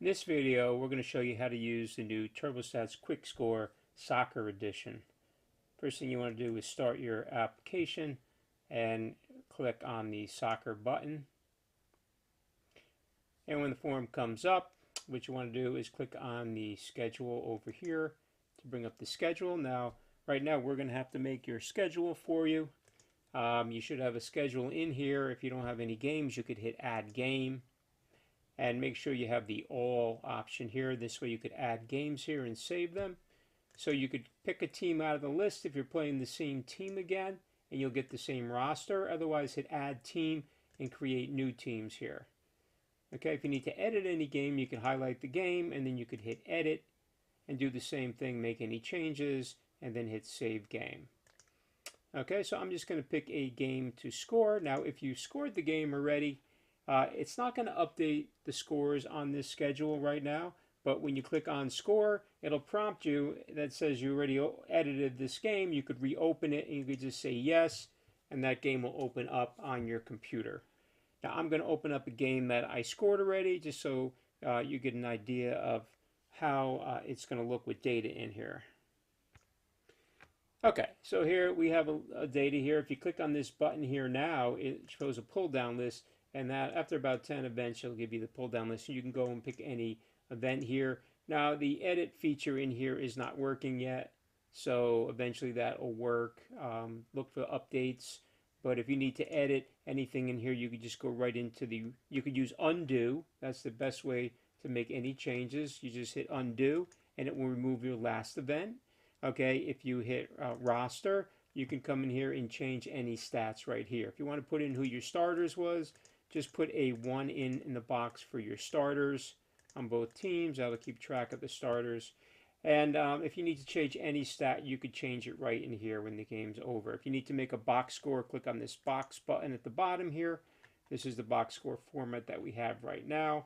In this video, we're going to show you how to use the new TurboStats Quickscore Soccer Edition. First thing you want to do is start your application and click on the Soccer button. And when the form comes up, what you want to do is click on the schedule over here to bring up the schedule. Now, right now, we're going to have to make your schedule for you. You should have a schedule in here. If you don't have any games, you could hit Add Game. And make sure you have the all option here. This way you could add games here and save them. So you could pick a team out of the list if you're playing the same team again, and you'll get the same roster. Otherwise, hit add team and create new teams here. Okay, if you need to edit any game, you can highlight the game and then you could hit edit and do the same thing, make any changes, and then hit save game. Okay, so I'm just going to pick a game to score. Now, if you scored the game already, it's not going to update the scores on this schedule right now, but when you click on score, it'll prompt you that says you already edited this game. You could reopen it and you could just say yes, and that game will open up on your computer. Now I'm going to open up a game that I scored already just so you get an idea of how it's going to look with data in here. Okay, so here we have a data here. If you click on this button here now, it shows a pull down list. And that after about 10 events, it'll give you the pull down list. You can go and pick any event here. Now, the edit feature in here is not working yet, so eventually that will work. Look for updates. But if you need to edit anything in here, you could just go right into you could use undo. That's the best way to make any changes. You just hit undo, and it will remove your last event. Okay, if you hit roster, you can come in here and change any stats right here. If you want to put in who your starters was, just put a 1 in the box for your starters on both teams. That'll keep track of the starters. And if you need to change any stat, you could change it right in here when the game's over. If you need to make a box score, click on this box button at the bottom here. This is the box score format that we have right now.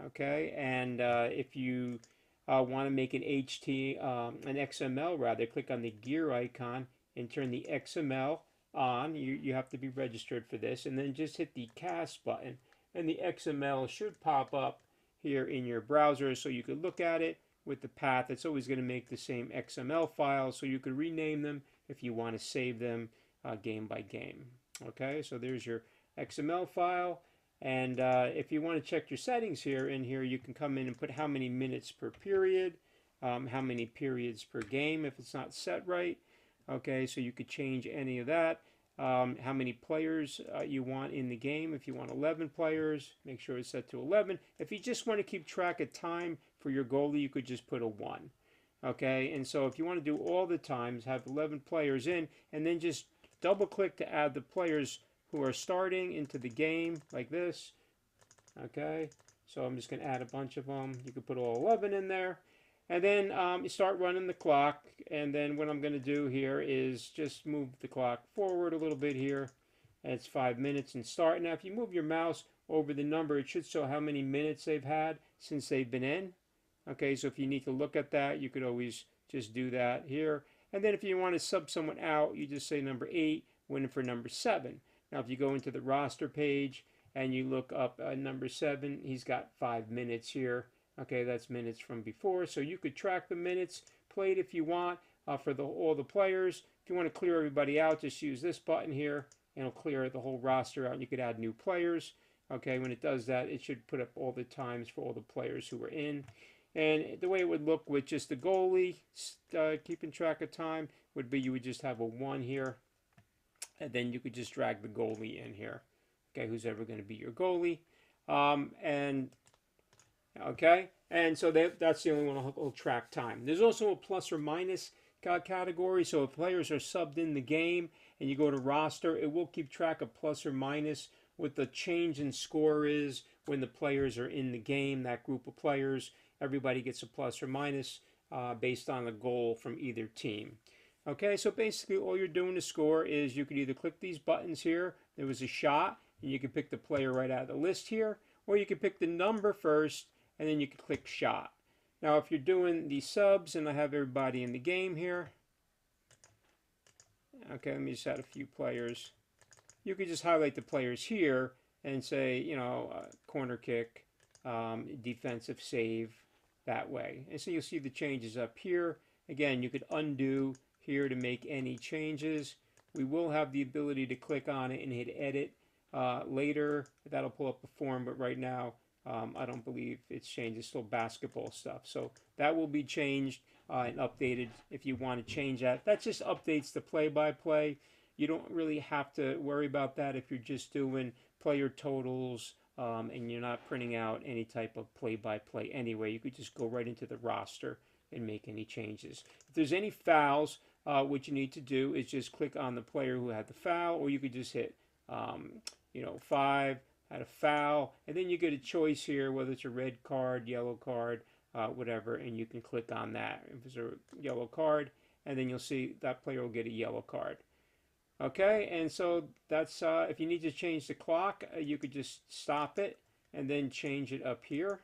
Okay, and if you want to make an an XML rather, click on the gear icon and turn the XML on. You have to be registered for this, and then just hit the cast button and the XML should pop up here in your browser so you could look at it with the path. It's always going to make the same XML file, so you could rename them if you want to save them game by game. Okay, so there's your XML file, and if you want to check your settings here, in here you can come in and put how many minutes per period, how many periods per game if it's not set right. Okay, so you could change any of that. How many players you want in the game. If you want 11 players, make sure it's set to 11. If you just want to keep track of time for your goalie, you could just put a 1. Okay, and so if you want to do all the times, have 11 players in, and then just double click to add the players who are starting into the game like this. Okay, so I'm just going to add a bunch of them. You could put all 11 in there. And then you start running the clock, and then what I'm going to do here is just move the clock forward a little bit here. And it's 5 minutes and start. Now if you move your mouse over the number, it should show how many minutes they've had since they've been in. Okay, so if you need to look at that, you could always just do that here. And then if you want to sub someone out, you just say number 8, waiting for number 7. Now if you go into the roster page and you look up number 7, he's got 5 minutes here. Okay, that's minutes from before. So you could track the minutes played if you want for all the players. If you want to clear everybody out, just use this button here and it'll clear the whole roster out. You could add new players. Okay, when it does that, it should put up all the times for all the players who were in. And the way it would look with just the goalie keeping track of time would be you would just have a 1 here. And then you could just drag the goalie in here. Okay, who's ever going to be your goalie. Okay, and so that's the only one that will track time. There's also a plus or minus category. So if players are subbed in the game and you go to roster, it will keep track of plus or minus what the change in score is when the players are in the game. That group of players, everybody gets a plus or minus based on a goal from either team. Okay, so basically all you're doing to score is you could either click these buttons here. There was a shot, and you can pick the player right out of the list here, or you can pick the number first, and then you can click shot. Now if you're doing the subs, and I have everybody in the game here. Okay, let me just add a few players. You could just highlight the players here and say, you know, corner kick, defensive save that way. And so you'll see the changes up here. Again, you could undo here to make any changes. We will have the ability to click on it and hit edit later. That'll pull up a form, but right now I don't believe it's changed. It's still basketball stuff. So that will be changed and updated if you want to change that. That just updates the play-by-play. You don't really have to worry about that if you're just doing player totals and you're not printing out any type of play-by-play anyway. You could just go right into the roster and make any changes. If there's any fouls, what you need to do is just click on the player who had the foul, or you could just hit 5, had a foul, and then you get a choice here, whether it's a red card, yellow card, whatever, and you can click on that. If it's a yellow card, and then you'll see that player will get a yellow card. Okay, and so that's, if you need to change the clock, you could just stop it and then change it up here.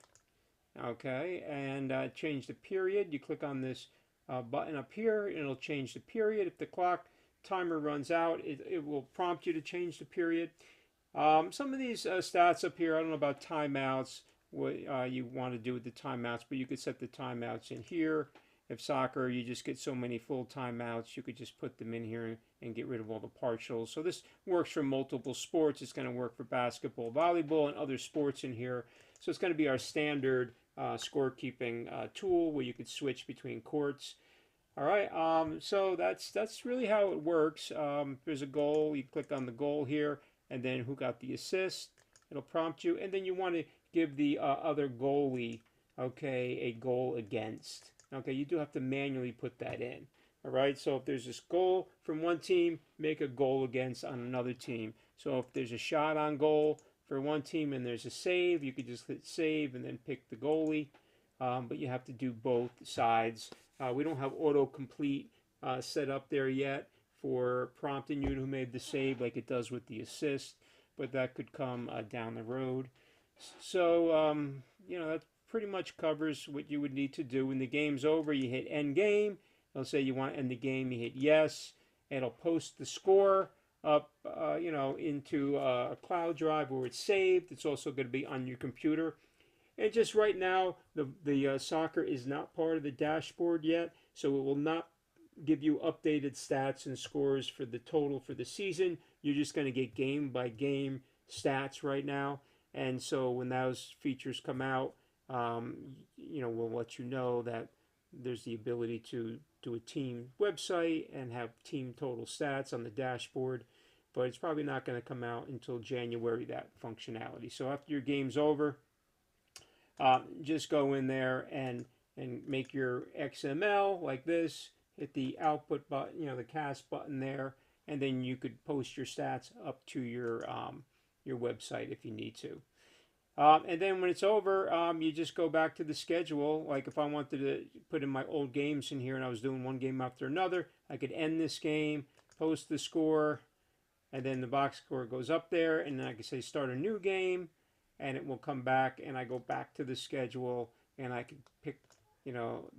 Okay, and change the period. You click on this button up here, and it'll change the period. If the clock timer runs out, it will prompt you to change the period. Some of these stats up here, I don't know about timeouts, what you want to do with the timeouts, but you could set the timeouts in here. If soccer, you just get so many full timeouts, you could just put them in here and get rid of all the partials. So this works for multiple sports. It's going to work for basketball, volleyball, and other sports in here. So it's going to be our standard scorekeeping tool where you could switch between courts. All right, so that's really how it works. There's a goal. You click on the goal here, and then who got the assist. It'll prompt you, and then you want to give the other goalie, okay, a goal against. Okay, you do have to manually put that in. All right, so if there's this goal from one team, make a goal against on another team. So if there's a shot on goal for one team and there's a save, you could just hit save and then pick the goalie. But you have to do both sides. We don't have autocomplete set up there yet for prompting you who made the save like it does with the assist, but that could come down the road. So, that pretty much covers what you would need to do. When the game's over, you hit end game. It'll say you want to end the game, you hit yes. It'll post the score up, into a cloud drive where it's saved. It's also going to be on your computer. And just right now, the soccer is not part of the dashboard yet, so it will not give you updated stats and scores for the total for the season. You're just going to get game by game stats right now. And so when those features come out, we'll let you know that there's the ability to do a team website and have team total stats on the dashboard, but it's probably not going to come out until January, that functionality. So after your game's over, just go in there and make your XML like this, hit the output button, the cast button there, and then you could post your stats up to your website if you need to. And then when it's over, you just go back to the schedule. Like if I wanted to put in my old games in here and I was doing one game after another, I could end this game, post the score, and then the box score goes up there, and then I could say start a new game, and it will come back, and I go back to the schedule, and I can pick,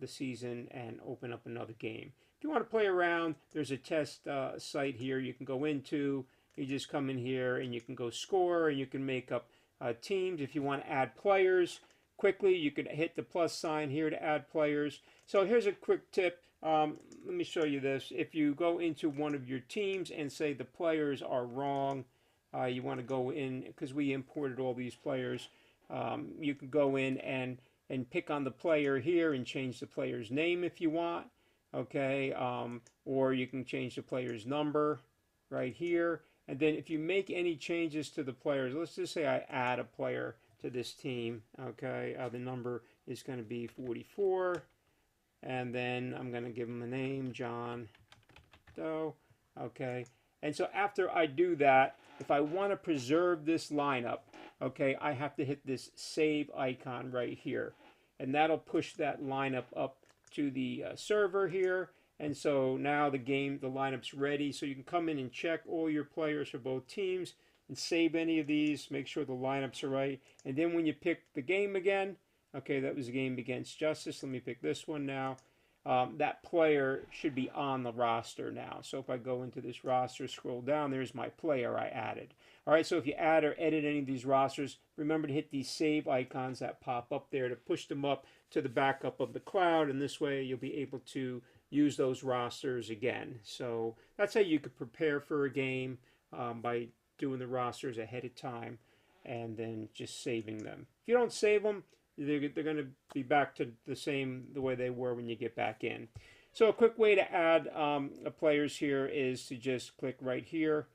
the season and open up another game. If you want to play around, there's a test site here you can go into. You just come in here, and you can go score, and you can make up teams. If you want to add players quickly, you could hit the plus sign here to add players. So here's a quick tip. Let me show you this. If you go into one of your teams and say the players are wrong, you want to go in, because we imported all these players, you can go in and pick on the player here and change the player's name if you want, okay, or you can change the player's number right here. And then if you make any changes to the players, let's just say I add a player to this team, okay, the number is going to be 44, and then I'm going to give him a name, John Doe, okay. And so after I do that, if I want to preserve this lineup, okay, I have to hit this save icon right here, and that'll push that lineup up to the server here. And so now the lineup's ready, so you can come in and check all your players for both teams and save any of these, make sure the lineups are right. And then when you pick the game again, okay, that was a game against Justice. Let me pick this one now. That player should be on the roster now. So if I go into this roster, scroll down, there's my player I added. All right, so if you add or edit any of these rosters, remember to hit these save icons that pop up there to push them up to the backup of the cloud, and this way you'll be able to use those rosters again. So that's how you could prepare for a game, by doing the rosters ahead of time and then just saving them. If you don't save them, they're going to be back to the way they were when you get back in. So a quick way to add players here is to just click right here,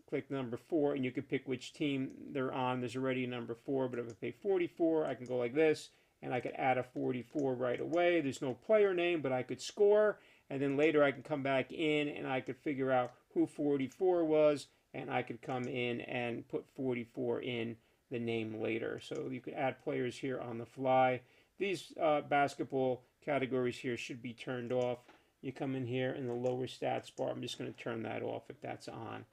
click number 4, and you can pick which team they're on. There's already a number 4, but if I pay 44, I can go like this, and I could add a 44 right away. There's no player name, but I could score, and then later I can come back in and I could figure out who 44 was, and I could come in and put 44 in the name later. So you could add players here on the fly. These basketball categories here should be turned off. You come in here in the lower stats bar. I'm just going to turn that off if that's on.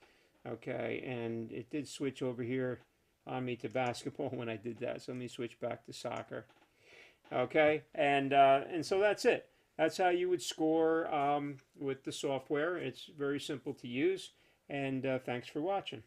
Okay, and it did switch over here on me to basketball when I did that. So let me switch back to soccer. Okay, and so that's it. That's how you would score with the software. It's very simple to use. And thanks for watching.